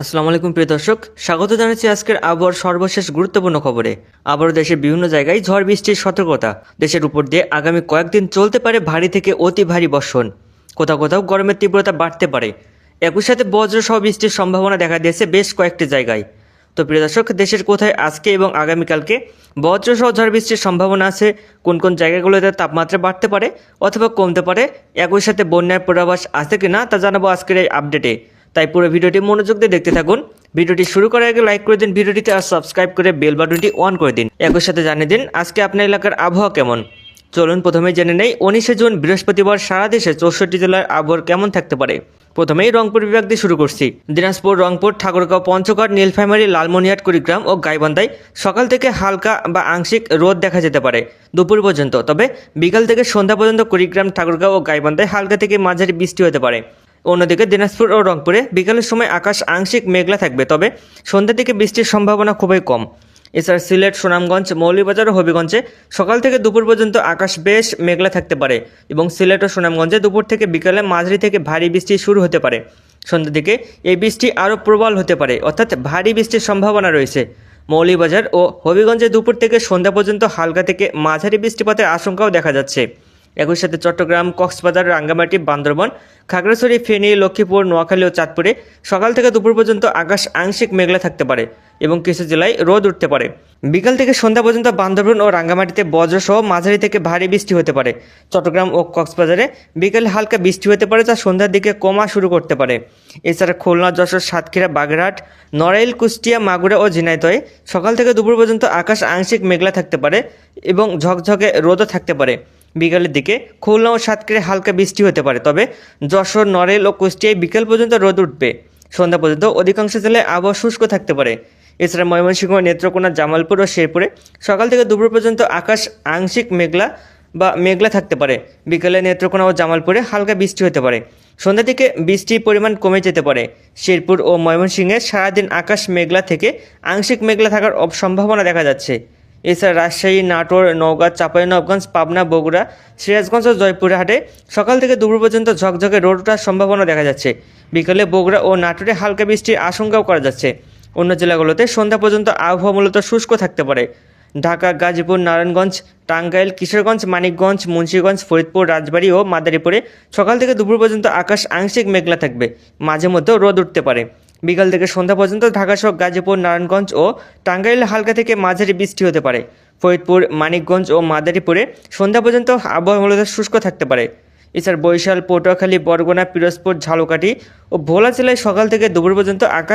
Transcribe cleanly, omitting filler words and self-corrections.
আসসালামু আলাইকুম প্রিয় দর্শক, স্বাগত জানাচ্ছি আজকের আবহাওয়ার সর্বশেষ গুরুত্বপূর্ণ খবরে। আবারও দেশের বিভিন্ন জায়গায় ঝড় বৃষ্টির সতর্কতা। দেশের উপর দিয়ে আগামী কয়েকদিন চলতে পারে ভারী থেকে অতি ভারী বর্ষণ। কোথাও কোথাও গরমের তীব্রতা বাড়তে পারে। একই সাথে বজ্রসহ বৃষ্টির সম্ভাবনা দেখা দিয়েছে বেশ কয়েকটি জায়গায়। তো প্রিয় দর্শক, দেশের কোথায় আজকে এবং আগামীকালকে বজ্রসহ ঝড় বৃষ্টির সম্ভাবনা আছে, কোন কোন জায়গাগুলোতে তাপমাত্রা বাড়তে পারে অথবা কমতে পারে, একই সাথে বন্যার পূর্বাভাস আছে কি না তা জানাবো আজকের এই আপডেটে। তাই পুরো ভিডিওটি মনোযোগ দিয়ে দেখতে থাকুন। ভিডিওটি শুরু করার আগে লাইক করে দিন ভিডিওটিতে, আর সাবস্ক্রাইব করে বেল বাটনটি অন করে দিন। একই সাথে জানিয়ে দিন আজকে আপনার এলাকার আবহাওয়া কেমন। চলুন প্রথমে জেনে নেই 19শে জুন বৃহস্পতিবার সারা দেশে 64 জেলার আবহাওয়া কেমন থাকতে পারে। প্রথমেই রংপুর বিভাগ দিয়ে শুরু করছি। দিনাজপুর, রংপুর, ঠাকুরগাঁও, পঞ্চগড়, নীলফামারী, লালমনিরহাট, কুড়িগ্রাম ও গাইবান্ধায় সকাল থেকে হালকা বা আংশিক রোদ দেখা যেতে পারে দুপুর পর্যন্ত। তবে বিকাল থেকে সন্ধ্যা পর্যন্ত কুড়িগ্রাম, ঠাকুরগাঁও ও গাইবান্ধায় হালকা থেকে মাঝারি বৃষ্টি হতে পারে। অন্যদিকে দিনাজপুর ও রংপুরে বিকালের সময় আকাশ আংশিক মেঘলা থাকবে, তবে সন্ধ্যার দিকে বৃষ্টির সম্ভাবনা খুবই কম। এছাড়া সিলেট, সুনামগঞ্জ, মৌলভীবাজার ও হবিগঞ্জে সকাল থেকে দুপুর পর্যন্ত আকাশ বেশ মেঘলা থাকতে পারে এবং সিলেট ও সুনামগঞ্জে দুপুর থেকে বিকালে মাঝারি থেকে ভারী বৃষ্টি শুরু হতে পারে। সন্ধ্যার দিকে এই বৃষ্টি আরও প্রবল হতে পারে, অর্থাৎ ভারী বৃষ্টির সম্ভাবনা রয়েছে। মৌলভীবাজার ও হবিগঞ্জে দুপুর থেকে সন্ধ্যা পর্যন্ত হালকা থেকে মাঝারি বৃষ্টিপাতের আশঙ্কাও দেখা যাচ্ছে। একই সাথে চট্টগ্রাম, কক্সবাজার, রাঙ্গামাটি, বান্দরবান, খাগড়াছড়ি, ফেনী, লক্ষ্মীপুর, নোয়াখালী ও চাঁদপুরে সকাল থেকে দুপুর পর্যন্ত আকাশ আংশিক মেঘলা থাকতে পারে এবং কিছু জেলায় রোদ উঠতে পারে। বিকাল থেকে সন্ধ্যা পর্যন্ত বান্দরবান ও রাঙ্গামাটিতে বজ্রসহ মাঝারি থেকে ভারী বৃষ্টি হতে পারে। চট্টগ্রাম ও কক্সবাজারে বিকালে হালকা বৃষ্টি হতে পারে, যা সন্ধ্যার দিকে কমা শুরু করতে পারে। এছাড়া খুলনা, যশোর, সাতক্ষীরা, বাগেরহাট, নড়াইল, কুষ্টিয়া, মাগুরা ও ঝিনাইদহে সকাল থেকে দুপুর পর্যন্ত আকাশ আংশিক মেঘলা থাকতে পারে এবং ঝকঝকে রোদও থাকতে পারে। বিকালের দিকে খুলনা ও সাতক্ষীরায় হালকা বৃষ্টি হতে পারে, তবে যশোর, নড়াইল ও কুষ্টিয়ায় বিকেল পর্যন্ত রোদ উঠবে। সন্ধ্যা পর্যন্ত অধিকাংশ জেলায় আবহাওয়া শুষ্ক থাকতে পারে। এছাড়া ময়মনসিংহ, নেত্রকোনা, জামালপুর ও শেরপুরে সকাল থেকে দুপুর পর্যন্ত আকাশ আংশিক মেঘলা বা মেঘলা থাকতে পারে। বিকেলে নেত্রকোনা ও জামালপুরে হালকা বৃষ্টি হতে পারে। সন্ধ্যা থেকে বৃষ্টির পরিমাণ কমে যেতে পারে। শেরপুর ও ময়মনসিংহে সারাদিন আকাশ মেঘলা থেকে আংশিক মেঘলা থাকার সম্ভাবনা দেখা যাচ্ছে। এছাড়া রাজশাহী, নাটোর, নওগাঁ, চাঁপাইনবাবগঞ্জ, পাবনা, বগুড়া, সিরাজগঞ্জ ও জয়পুরহাটে সকাল থেকে দুপুর পর্যন্ত ঝকঝকে রোদ ওঠার সম্ভাবনা দেখা যাচ্ছে। বিকেলে বগুড়া ও নাটোরে হালকা বৃষ্টির আশঙ্কাও করা যাচ্ছে। অন্য জেলাগুলোতে সন্ধ্যা পর্যন্ত আবহাওয়া মূলত শুষ্ক থাকতে পারে। ঢাকা, গাজীপুর, নারায়ণগঞ্জ, টাঙ্গাইল, কিশোরগঞ্জ, মানিকগঞ্জ, মুন্সিগঞ্জ, ফরিদপুর, রাজবাড়ী ও মাদারীপুরে সকাল থেকে দুপুর পর্যন্ত আকাশ আংশিক মেঘলা থাকবে, মাঝে মধ্যেও রোদ উঠতে পারে। বিকাল থেকে সন্ধ্যা পর্যন্ত ঢাকাসহ গাজীপুর, নারায়ণগঞ্জ ও টাঙ্গাইলে হালকা থেকে মাঝারি বৃষ্টি হতে পারে। ফরিদপুর, মানিকগঞ্জ ও মাদারীপুরে সন্ধ্যা পর্যন্ত আবহাওয়া মূলত শুষ্ক থাকতে পারে। এছাড়া বরিশাল, পটুয়াখালী, বরগুনা, পিরোজপুর, ঝালকাঠি ও ভোলা জেলায় সকাল থেকে দুপুর পর্যন্ত আকাশ